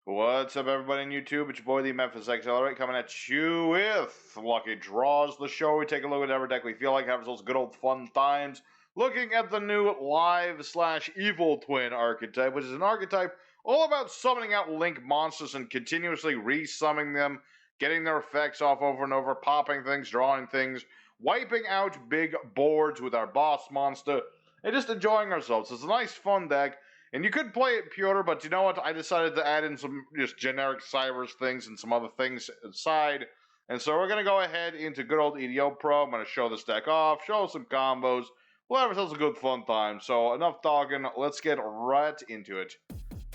What's up, everybody on YouTube? It's your boy, the Memphis Accelerate, coming at you with Lucky Draws, the show. We take a look at every deck we feel like, have those good old fun times. Looking at the new live/Evil Twin Archetype, which is an archetype all about summoning out Link monsters and continuously re-summoning them, getting their effects off over and over, popping things, drawing things, wiping out big boards with our boss monster, and just enjoying ourselves. It's a nice, fun deck. And you could play it pure, but you know what? I decided to add in some just generic Cybers things and some other things aside. And so we're going to go ahead into good old EDO Pro. I'm going to show this deck off, show some combos. We'll have ourselves a good fun time. So enough talking. Let's get right into it.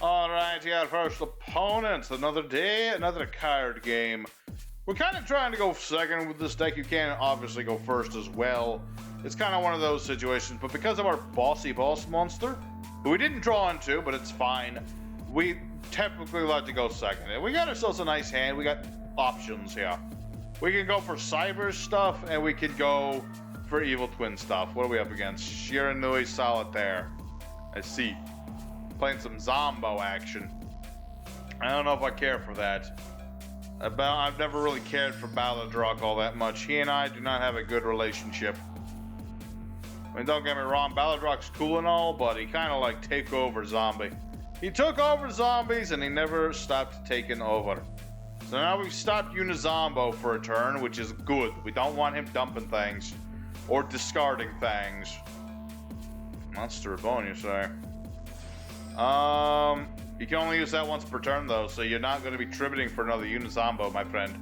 Alright, yeah, first opponent. Another day, another card game. We're kind of trying to go second with this deck. You can obviously go first as well. It's kind of one of those situations. But because of our bossy boss monster, who we didn't draw into, but it's fine, we typically like to go second. And we got ourselves a nice hand. We got options here. We can go for Cyber stuff, and we can go for Evil Twin stuff. What are we up against? Shiranui Solitaire. I see. Playing some Zombo action. I don't know if I care for that. I've never really cared for Balladrock all that much. He and I do not have a good relationship. I mean, don't get me wrong, Balladrock's cool and all, but he kind of like take over zombie. He took over zombies and he never stopped taking over. So now we've stopped Unizombo for a turn, which is good. We don't want him dumping things or discarding things. Monster Bone, you say? You can only use that once per turn though, so you're not going to be tributing for another Unizombo, my friend.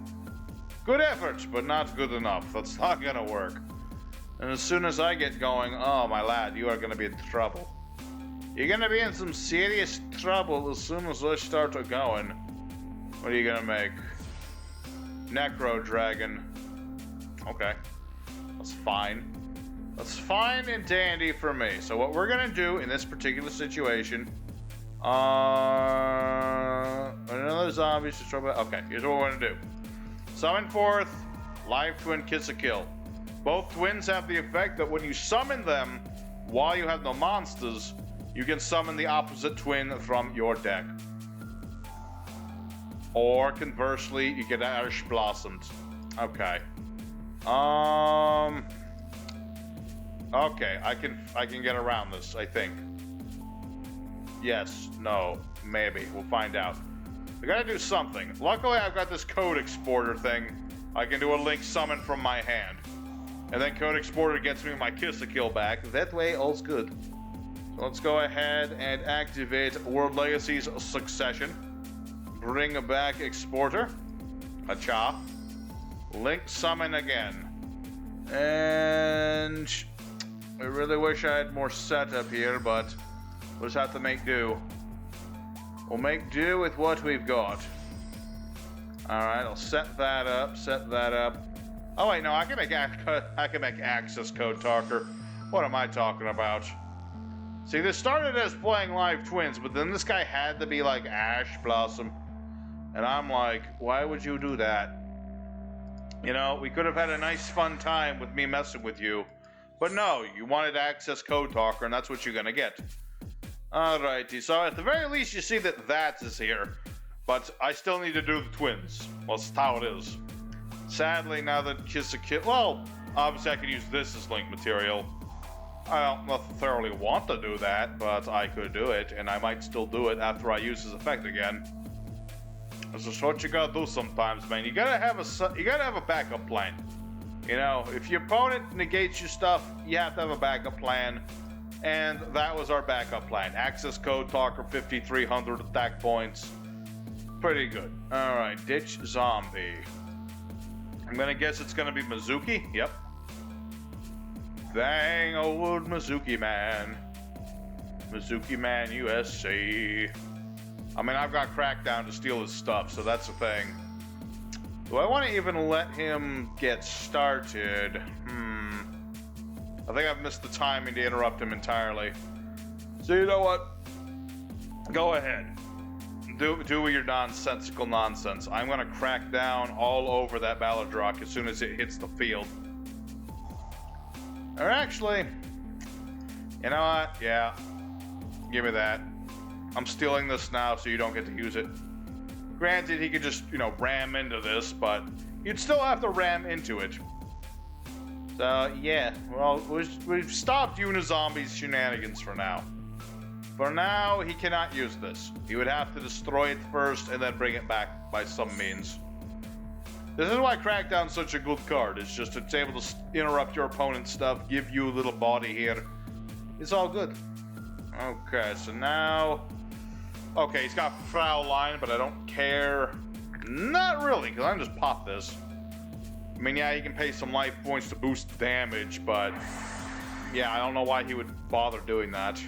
Good effort, but not good enough. That's not going to work. And as soon as I get going, oh my lad, you are going to be in trouble. You're going to be in some serious trouble as soon as I start going. What are you going to make? Necro Dragon. Okay. That's fine. That's fine and dandy for me. So what we're going to do in this particular situation... another zombie to trouble. Okay, here's what we're going to do. Summon forth Live Twin Kiss a Kill. Both twins have the effect that when you summon them while you have no monsters, you can summon the opposite twin from your deck. Or conversely, you get Ash Blossomed. Okay. Okay, I can get around this, I think. Yes, no, maybe. We'll find out. We gotta do something. Luckily, I've got this code exporter thing. I can do a Link summon from my hand. And then Code Exporter gets me my Kiss a Kill back. That way, all's good. So let's go ahead and activate World Legacy's Succession. Bring back Exporter. Acha. Link Summon again. And I really wish I had more setup here, but we'll just have to make do. We'll make do with what we've got. Alright, I'll set that up, Oh wait, no, I can make access code talker. What am I talking about? See, this started as playing Live Twins, but then this guy had to be like Ash Blossom. And I'm like, why would you do that? You know, we could have had a nice fun time with me messing with you. But no, you wanted access code talker, and that's what you're gonna get. Alrighty, so at the very least you see that is here. But I still need to do the twins. Well, that's how it is. Sadly, now that Kiss a Kill... Well, obviously I could use this as Link material. I don't necessarily want to do that, but I could do it, and I might still do it after I use his effect again. This is what you gotta do sometimes, man. You gotta have a backup plan. You know, if your opponent negates your stuff, you have to have a backup plan. And that was our backup plan. Access code talker, 5,300 attack points. Pretty good. Alright, ditch zombie. I'm gonna guess it's gonna be Mizuki. Yep. Dang old Mizuki man. Mizuki man USA. I mean, I've got Crackdown to steal his stuff, so that's the thing. Do I want to even let him get started? I think I've missed the timing to interrupt him entirely. So you know what? Go ahead. Do your nonsensical nonsense. I'm gonna crack down all over that Balladrock as soon as it hits the field. Or actually, you know what? Yeah, give me that. I'm stealing this now so you don't get to use it. Granted, he could just, you know, ram into this, but you'd still have to ram into it. So, yeah, well, we've stopped Unizombi's shenanigans for now. For now, he cannot use this. He would have to destroy it first and then bring it back by some means. This is why Crackdown's such a good card. It's just it's able to interrupt your opponent's stuff, give you a little body here. It's all good. Okay, so now... Okay, he's got Fraulein, but I don't care. Not really, because I can just pop this. I mean, yeah, you can pay some life points to boost damage, but... Yeah, I don't know why he would bother doing that.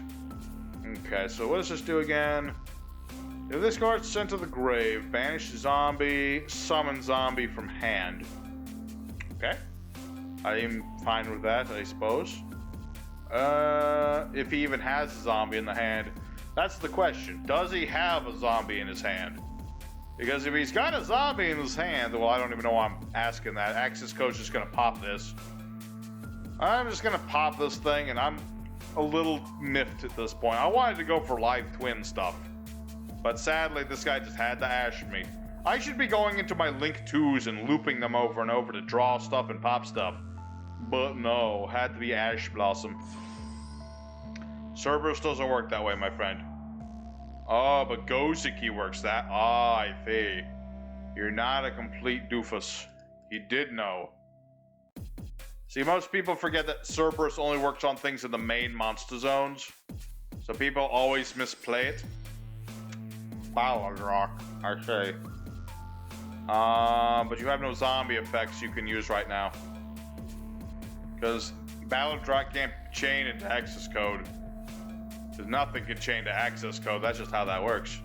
Okay, so what does this do again? If this card's sent to the grave, banish zombie, summon zombie from hand. Okay. I'm fine with that, I suppose. If he even has a zombie in the hand. That's the question. Does he have a zombie in his hand? Because if he's got a zombie in his hand, well, I don't even know why I'm asking that. Access code's just gonna pop this. I'm just gonna pop this thing, and I'm a little miffed at this point. I wanted to go for live twin stuff. But sadly, this guy just had to ash me. I should be going into my Link 2s and looping them over and over to draw stuff and pop stuff. But no, had to be Ash Blossom. Cerberus doesn't work that way, my friend. Oh, but Goziki works that. Ah, I see. You're not a complete doofus. He did know. See, most people forget that Cerberus only works on things in the main monster zones. So people always misplay it. Ballad Rock, I say. But you have no zombie effects you can use right now. Because Ballad Rock can't chain into access code. Because nothing can chain to access code, that's just how that works.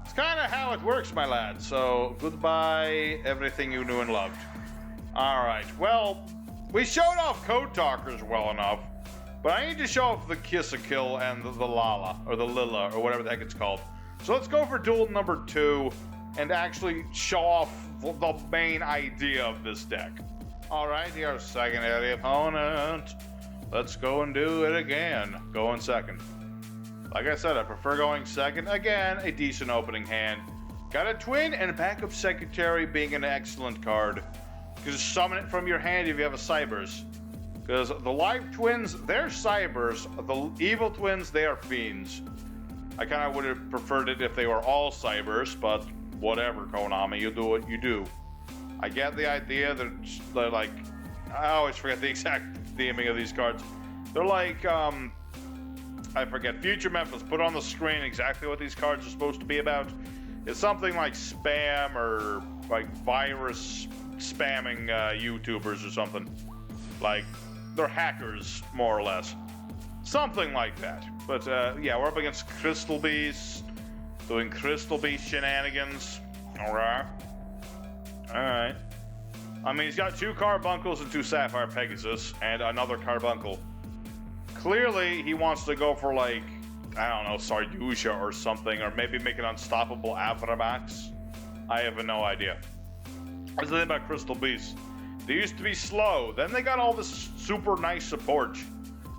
It's kind of how it works, my lad. So, goodbye, everything you knew and loved. Alright, well, we showed off Code Talkers well enough. But I need to show off the Kiss-a-Kill and the Lala, or the Lila, or whatever the heck it's called. So let's go for duel number 2 and actually show off the main idea of this deck. Alright, your secondary opponent. Let's go and do it again. Going second. Like I said, I prefer going second. Again, a decent opening hand. Got a twin and a backup secretary being an excellent card. You can just summon it from your hand if you have a Cybers. Because the live twins, they're Cybers. The evil twins, they are fiends. I kind of would have preferred it if they were all Cybers, but whatever, Konami, you do what you do. I get the idea that they're like, I always forget the exact theming of these cards. They're like, I forget, Future Memphis put on the screen exactly what these cards are supposed to be about. It's something like spam or like virus spamming YouTubers or something. Like, they're hackers, more or less. Something like that. But yeah, we're up against Crystal Beast, doing Crystal Beast shenanigans. Alright. Alright. I mean, he's got 2 Carbuncles and 2 Sapphire Pegasus, and another Carbuncle. Clearly, he wants to go for, like, I don't know, Sardusia or something, or maybe make an unstoppable Avramax. I have no idea. That's the thing about Crystal Beast. They used to be slow, then they got all this super nice support.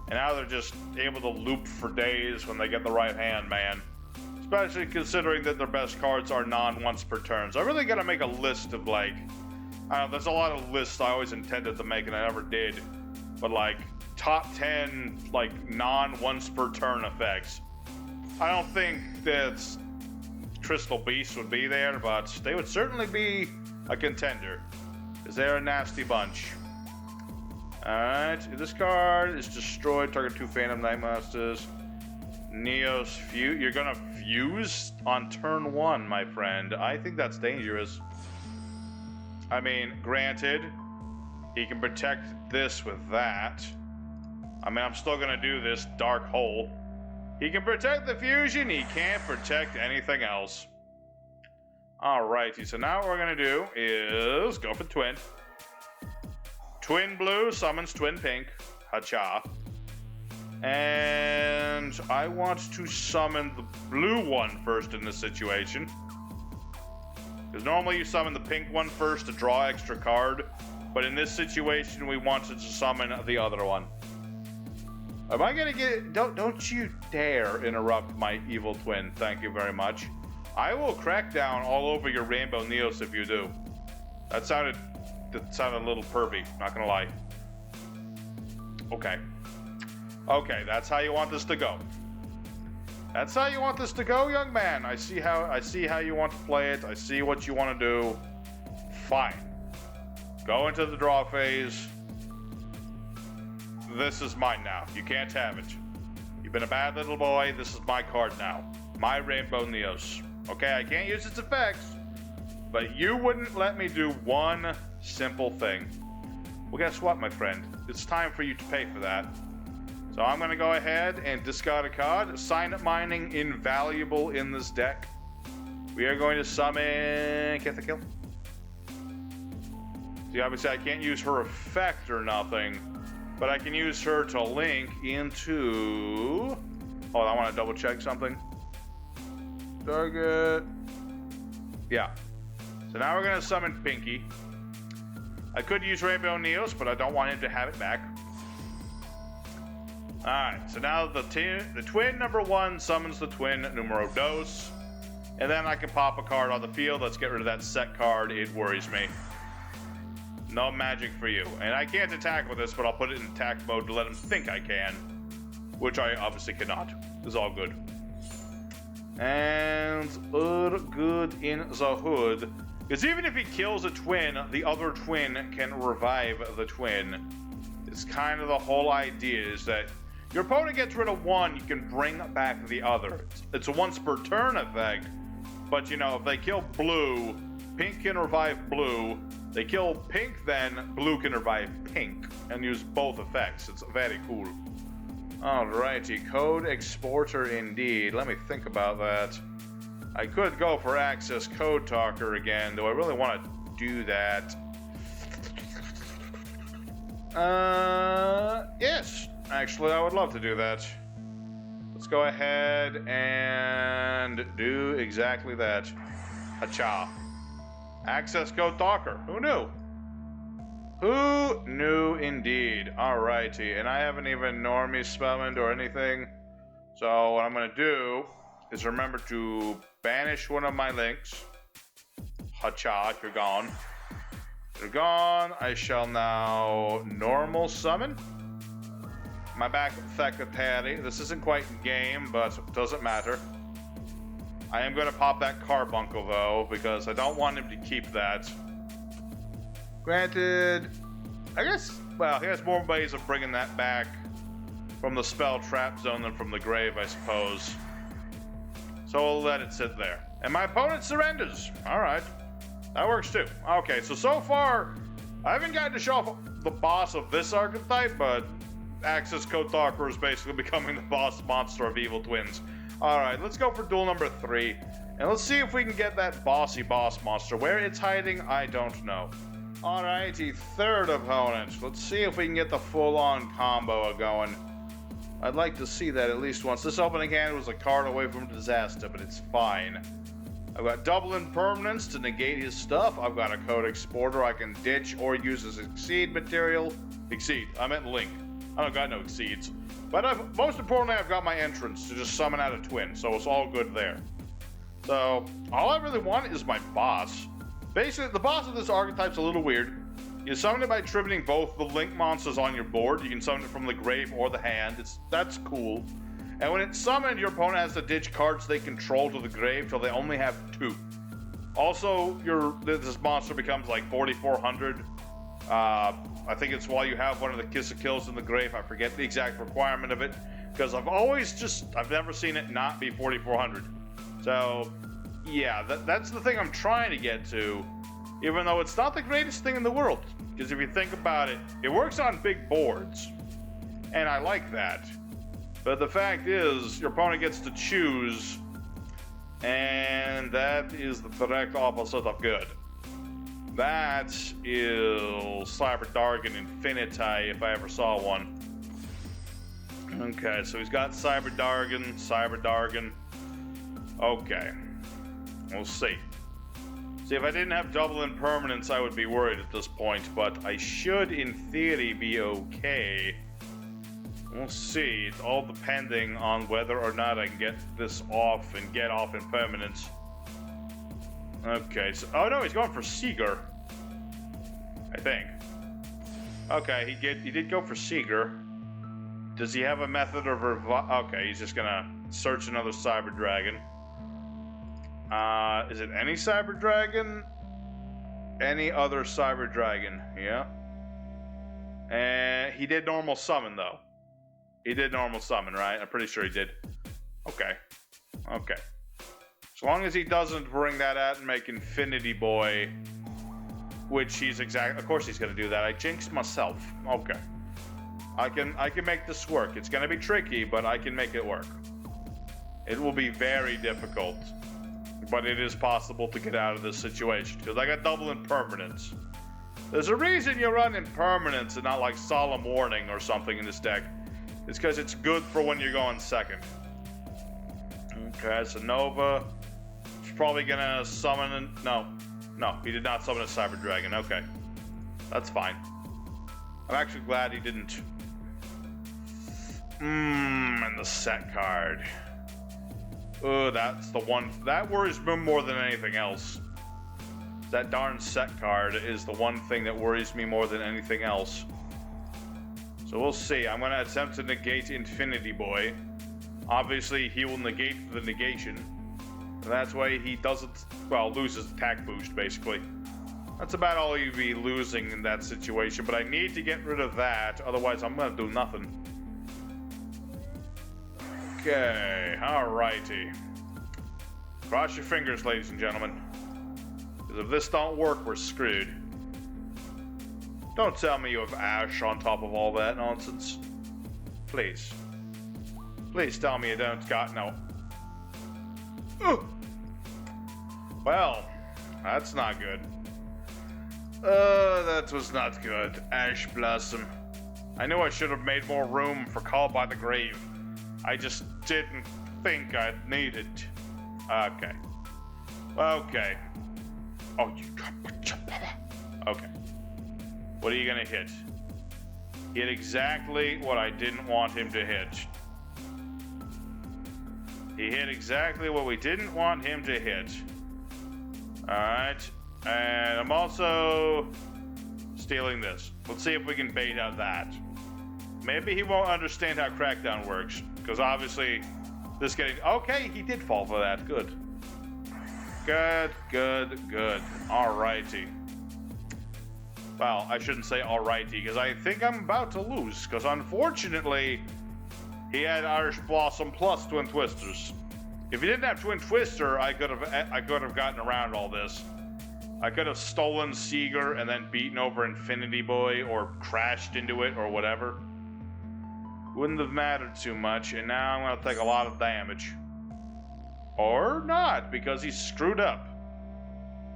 And now they're just able to loop for days when they get the right hand, man. Especially considering that their best cards are non-once per turn. So I really gotta make a list of, like... I don't know, there's a lot of lists I always intended to make and I never did. But, like, top 10, like, non-once per turn effects. I don't think that Crystal Beast would be there, but they would certainly be a contender. Because they're a nasty bunch. Alright, if this card is destroyed, target 2 Phantom Night Monsters. Neos Fuse. You're gonna fuse on turn 1, my friend. I think that's dangerous. I mean, granted, he can protect this with that. I mean, I'm still gonna do this Dark Hole. He can protect the fusion, he can't protect anything else. Alrighty, so now what we're gonna do is go for Twin. Twin Blue summons Twin Pink. Hacha. And I want to summon the blue one first in this situation. Because normally you summon the pink one first to draw extra card. But in this situation, we wanted to summon the other one. Am I gonna get... Don't you dare interrupt my evil twin. Thank you very much. I will crack down all over your Rainbow Neos if you do. That sounded a little pervy, not gonna lie. Okay. Okay, that's how you want this to go. That's how you want this to go, young man. I see how you want to play it. I see what you want to do. Fine. Go into the draw phase. This is mine now. You can't have it. You've been a bad little boy. This is my card now. My Rainbow Neos. Okay, I can't use its effects, but you wouldn't let me do one simple thing. Well, guess what, my friend? It's time for you to pay for that. So I'm going to go ahead and discard a card. Sign Up Mining, invaluable in this deck. We are going to summon Get the Kill. See, obviously I can't use her effect or nothing, but I can use her to link into... Oh, I want to double check something. Target. Yeah. So now we're going to summon Pinky. I could use Rainbow Neos, but I don't want him to have it back. Alright, so now the twin number 1 summons the twin numero dos. And then I can pop a card on the field. Let's get rid of that set card. It worries me. No magic for you. And I can't attack with this, but I'll put it in attack mode to let him think I can. Which I obviously cannot. It's all good. And good in the hood. Because even if he kills a twin, the other twin can revive the twin. It's kind of the whole idea is that your opponent gets rid of one, you can bring back the other. It's a once per turn effect, but you know, if they kill blue, pink can revive blue. They kill pink, then blue can revive pink and use both effects. It's very cool. Alrighty, code exporter indeed. Let me think about that. I could go for access code talker again. Do I really want to do that? Yes. Actually, I would love to do that. Let's go ahead and do exactly that. Hacha. Access code talker. Who knew? Who knew indeed? Alrighty, and I haven't even normie summoned or anything. So what I'm gonna do is remember to banish one of my links. Hacha, you're gone. You're gone. I shall now normal summon. My back Thecatari. This isn't quite game, but it doesn't matter. I am going to pop that carbuncle, though, because I don't want him to keep that. Granted, I guess, well, he has more ways of bringing that back from the spell trap zone than from the grave, I suppose. So we'll let it sit there. And my opponent surrenders. All right. That works, too. Okay, so far, I haven't gotten to show off the boss of this archetype, but Access Code Talker is basically becoming the boss monster of Evil Twins. Alright, let's go for duel number 3. And let's see if we can get that bossy boss monster. Where it's hiding, I don't know. Alrighty, third opponent. Let's see if we can get the full-on combo going. I'd like to see that at least once. This opening hand was a card away from disaster, but it's fine. I've got double impermanence to negate his stuff. I've got a code exporter I can ditch or use as exceed material. Exceed, I meant link. I don't got no exceeds. But most importantly, I've got my entrance to just summon out a twin, so it's all good there. So, all I really want is my boss. Basically, the boss of this archetype's a little weird. You summon it by tributing both the link monsters on your board. You can summon it from the grave or the hand. That's cool. And when it's summoned, your opponent has to ditch cards they control to the grave till they only have 2. Also, this monster becomes like 4,400. I think it's while you have one of the Kiss of Kills in the grave. I forget the exact requirement of it, because I've never seen it not be 4,400. So, yeah, that's the thing I'm trying to get to, even though it's not the greatest thing in the world. Because if you think about it, it works on big boards, and I like that. But the fact is, your opponent gets to choose, and that is the direct opposite of good. That is Cyber Dargon Infiniti, if I ever saw one. Okay, so he's got Cyber Dargon. Okay. We'll see. See, if I didn't have double impermanence, I would be worried at this point, but I should, in theory, be okay. We'll see. It's all depending on whether or not I can get this off and get off impermanence. Okay, so... Oh, no, he's going for Seeger. I think. Okay, he did go for Seeger. Does he have a method of okay, he's just gonna search another Cyber Dragon. Is it any Cyber Dragon? Any other Cyber Dragon, yeah. And he did normal summon, though. He did normal summon, right? I'm pretty sure he did. Okay. Okay. As long as he doesn't bring that out and make Infinity Boy, which he's of course he's gonna do that. I jinxed myself. Okay. I can make this work. It's gonna be tricky, but I can make it work. It will be very difficult, but it is possible to get out of this situation, because I got double impermanence. There's a reason you run impermanence and not like Solemn Warning or something in this deck. It's because it's good for when you're going second. Okay, so Nova. He's probably gonna summon... No, he did not summon a Cyber Dragon. Okay, that's fine. I'm actually glad he didn't. And the set card. Oh, that's the one that worries me more than anything else. That darn set card is the one thing that worries me more than anything else. So we'll see. I'm going to attempt to negate Infinity Boy. Obviously, he will negate the negation. And that's why he doesn't, well, loses attack boost, basically. That's about all you'd be losing in that situation. But I need to get rid of that. Otherwise, I'm going to do nothing. Okay, alrighty. Cross your fingers, ladies and gentlemen. Because if this don't work, we're screwed. Don't tell me you have Ash on top of all that nonsense. Please. Please tell me you don't got no... Ugh. Well, that's not good. That was not good. Ash Blossom. I knew I should have made more room for Call by the Grave. I just didn't think I'd need it. Okay. Okay. Oh, you... Okay. What are you gonna hit? Hit exactly what I didn't want him to hit. He hit exactly what we didn't want him to hit. Alright. And I'm also stealing this. Let's see if we can bait out that. Maybe he won't understand how Crackdown works. Because obviously, this getting... Okay, he did fall for that. Good. Good, good, good. Alrighty. Well, I shouldn't say alrighty, because I think I'm about to lose. Because unfortunately, he had Irish Blossom plus Twin Twisters. If he didn't have Twin Twister, I could have gotten around all this. I could have stolen Seeger and then beaten over Infinity Boy or crashed into it or whatever. Wouldn't have mattered too much, and now I'm going to take a lot of damage. Or not, because he's screwed up.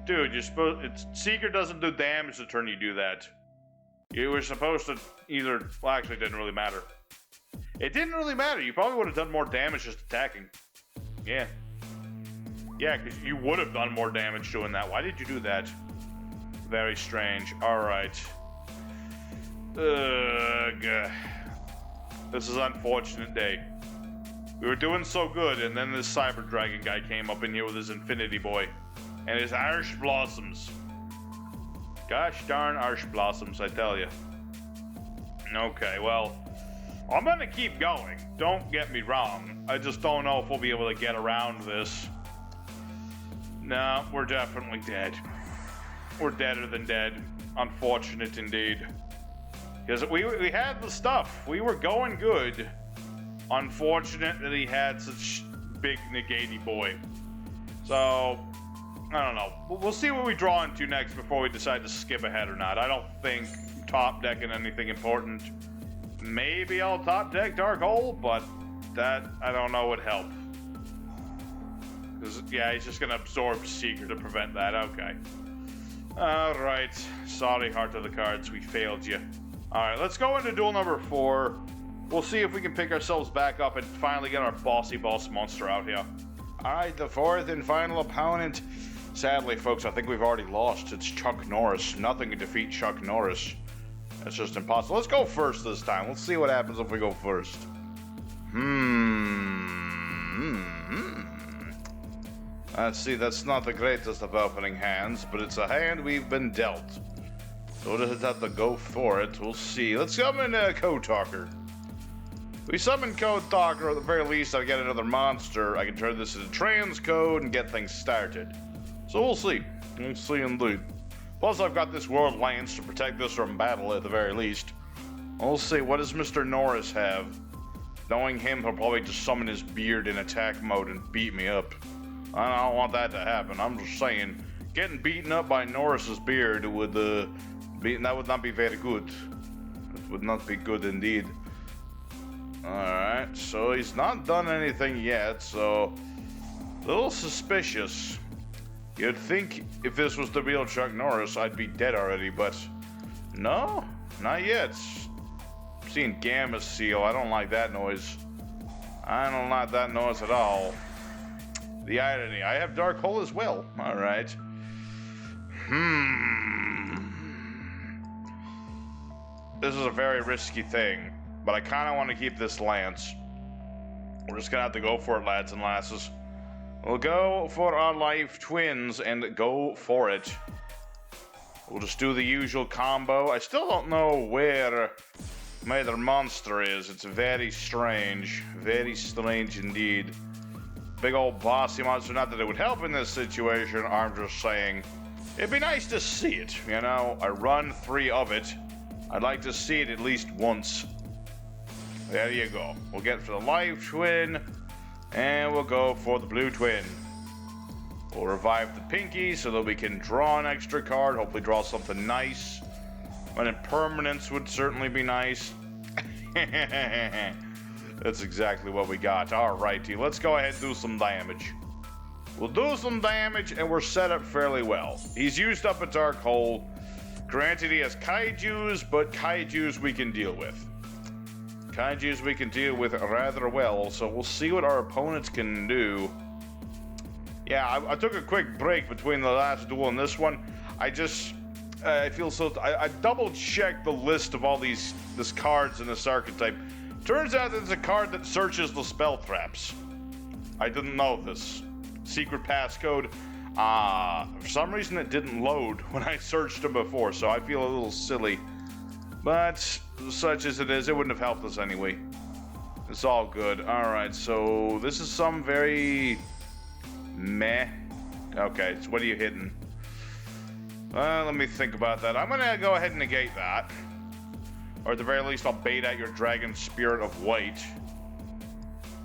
Dude, you're supposed... Seeker doesn't do damage the turn you do that. You were supposed to either... Well, actually, it didn't really matter. It didn't really matter. You probably would have done more damage just attacking. Yeah. Yeah, because you would have done more damage doing that. Why did you do that? Very strange. Alright. Ugh. This is an unfortunate day. We were doing so good, and then this Cyber Dragon guy came up in here with his Infinity Boy. And his Irish Blossoms. Gosh darn Irish Blossoms, I tell you. Okay, well, I'm gonna keep going. Don't get me wrong. I just don't know if we'll be able to get around this. No, we're definitely dead. We're deader than dead. Unfortunate indeed. Because we had the stuff. We were going good. Unfortunate that he had such big Negati Boy. So... I don't know. We'll see what we draw into next before we decide to skip ahead or not. I don't think top decking anything important. Maybe I'll top deck Dark Hole, but that, I don't know, would help. Because, yeah, he's just going to absorb Seeker to prevent that. Okay. Alright. Sorry, Heart of the Cards. We failed you. Alright, let's go into duel number 4. We'll see if we can pick ourselves back up and finally get our bossy boss monster out here. Alright, the fourth and final opponent. Sadly, folks, I think we've already lost. It's Chuck Norris. Nothing can defeat Chuck Norris. That's just impossible. Let's go first this time. Let's see what happens if we go first. See, that's not the greatest of opening hands, but it's a hand we've been dealt. So we'll just have to go for it. We'll see. Let's summon Code Talker. We summon Code Talker, at the very least I get another monster. I can turn this into transcode and get things started. So we'll see. We'll see indeed. Plus I've got this World Lance to protect this from battle at the very least. We'll see. What does Mr. Norris have? Knowing him, he'll probably just summon his beard in attack mode and beat me up. I don't want that to happen. I'm just saying, getting beaten up by Norris's beard would that would not be very good. It would not be good indeed. Alright, so he's not done anything yet, so a little suspicious. You'd think if this was the real Chuck Norris, I'd be dead already, but no, not yet. I'm seeing Gamma Seal. I don't like that noise. I don't like that noise at all. The irony. I have Dark Hole as well. Alright. This is a very risky thing, but I kind of want to keep this lance. We're just gonna have to go for it, lads and lasses. We'll go for our life twins and go for it. We'll just do the usual combo. I still don't know where my other monster is. It's very strange indeed. Big old bossy monster. Not that it would help in this situation. I'm just saying it'd be nice to see it. You know, I run 3 of it. I'd like to see it at least once. There you go. We'll get for the life twin, and we'll go for the blue twin. We'll revive the pinky so that we can draw an extra card, hopefully draw something nice. An impermanence would certainly be nice. That's exactly what we got. Alrighty, let's go ahead and do some damage. We'll do some damage, and we're set up fairly well. He's used up a Dark Hole. Granted, he has kaijus, but kaijus we can deal with. Kaijus we can deal with rather well, so we'll see what our opponents can do. Yeah, I took a quick break between the last duel and this one. I feel so... I double-checked the list of all these cards in this archetype. Turns out it's a card that searches the spell traps. I didn't know this. Secret passcode. For some reason it didn't load when I searched them before, so I feel a little silly. But, such as it is, it wouldn't have helped us anyway. It's all good. Alright, so this is some very... meh. Okay, so what are you hitting? Let me think about that. I'm gonna go ahead and negate that. Or at the very least, I'll bait out your Dragon Spirit of White.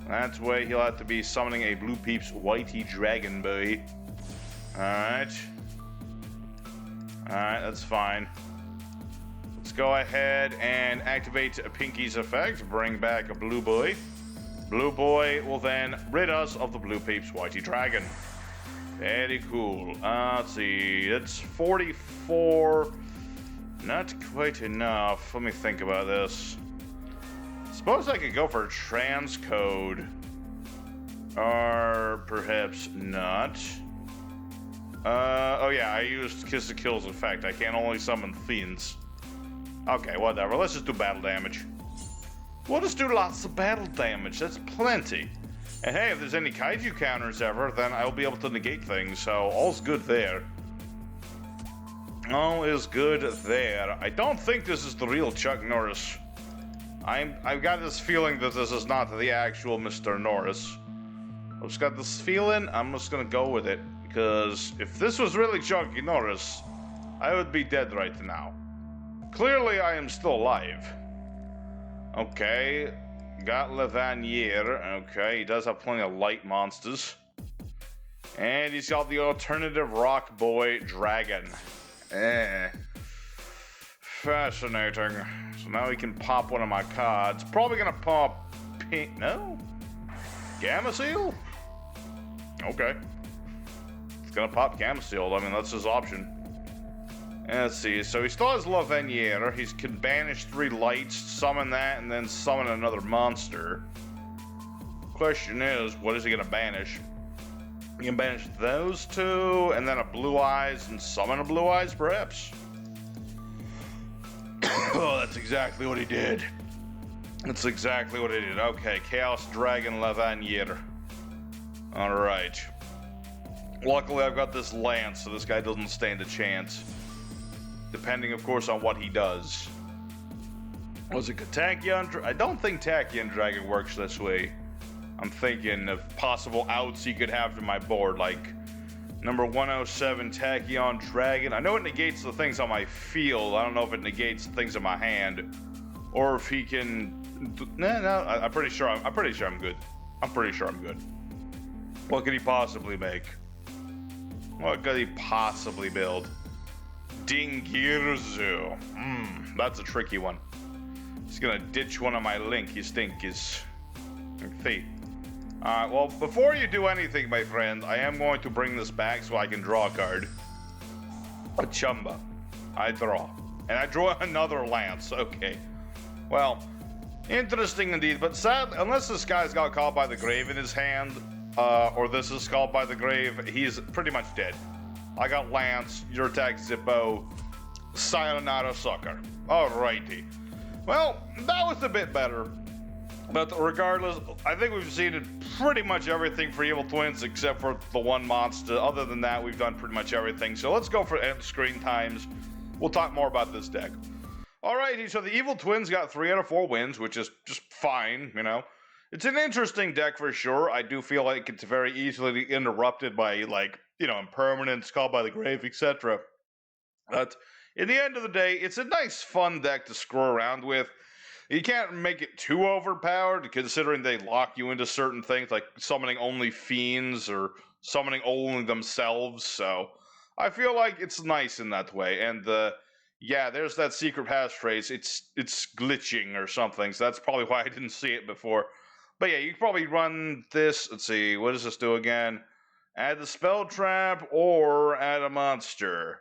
That's why he'll have to be summoning a Blue Peeps Whitey Dragon Boy. Alright. Alright, that's fine. Let's go ahead and activate Pinky's effect. Bring back a Blue Boy. Blue Boy will then rid us of the Blue Peeps Whitey Dragon. Very cool. Let's see. It's 44. Not quite enough. Let me think about this. Suppose I could go for transcode. Or perhaps not. Oh yeah, I used Kiss the Kill's effect. I can only summon fiends. Okay, whatever. Let's just do battle damage. We'll just do lots of battle damage. That's plenty. And hey, if there's any kaiju counters ever, then I'll be able to negate things, so all's good there. All is good there. I don't think this is the real Chuck Norris. I've got this feeling that this is not the actual Mr. Norris. I've just got this feeling, I'm just gonna go with it. Because if this was really Chuck Norris, I would be dead right now. Clearly, I am still alive. Okay, got Lavanier. Okay, he does have plenty of light monsters. And he's got the alternative Rock Boy Dragon. Fascinating. So now he can pop one of my cards. Probably gonna pop pink. No? Gamma Seal? Okay. It's gonna pop Gamma Seal. I mean, that's his option. And let's see. So he still has Lavanier. He can banish 3 lights, summon that, and then summon another monster. Question is, what is he gonna banish? He can banish those 2, and then a Blue Eyes, and summon a Blue Eyes, perhaps? Oh, that's exactly what he did. That's exactly what he did. Okay, Chaos Dragon Lavanier. Alright. Luckily, I've got this lance, so this guy doesn't stand a chance. Depending, of course, on what he does. Was it Tachyon? I don't think Tachyon Dragon works this way. I'm thinking of possible outs he could have to my board, like number 107 Tachyon Dragon. I know it negates the things on my field. I don't know if it negates the things in my hand, or if he can. No, I'm pretty sure. I'm pretty sure I'm good. I'm pretty sure I'm good. What could he possibly make? What could he possibly build? Dingirzu. That's a tricky one. He's gonna ditch one of my link. You stink his fate. Well, before you do anything, my friend, I am going to bring this back so I can draw a card. A Chumba. I draw. And I draw another lance. Okay. Well, interesting indeed, but sad, unless this guy's got caught by the grave in his hand, or this is caught by the grave, he's pretty much dead. I got lance, your attack Zippo, sayonara sucker. Alrighty. Well, that was a bit better. But regardless, I think we've seen pretty much everything for Evil Twins except for the one monster. Other than that, we've done pretty much everything. So let's go for end screen times. We'll talk more about this deck. Alrighty, so the Evil Twins got 3 out of 4 wins, which is just fine, you know. It's an interesting deck for sure. I do feel like it's very easily interrupted by, like, you know, impermanence, called by the grave, etc. But in the end of the day, it's a nice, fun deck to screw around with. You can't make it too overpowered, considering they lock you into certain things, like summoning only fiends or summoning only themselves. So I feel like it's nice in that way. And yeah, there's that secret passphrase. It's glitching or something. So that's probably why I didn't see it before. But yeah, you could probably run this. Let's see, what does this do again? Add the spell trap or add a monster.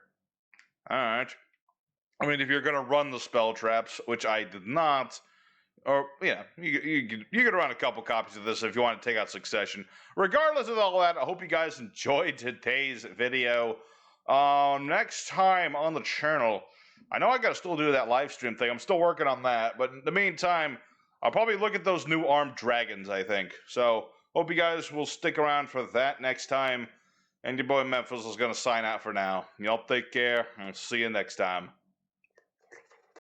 All right. I mean, if you're going to run the spell traps, which I did not, or, yeah, you could run a couple copies of this if you want to take out Succession. Regardless of all that, I hope you guys enjoyed today's video. Next time on the channel, I know I got to still do that live stream thing. I'm still working on that. But in the meantime, I'll probably look at those new armed dragons, I think. So, hope you guys will stick around for that next time. And your boy Memphis is going to sign out for now. Y'all take care, and I'll see you next time.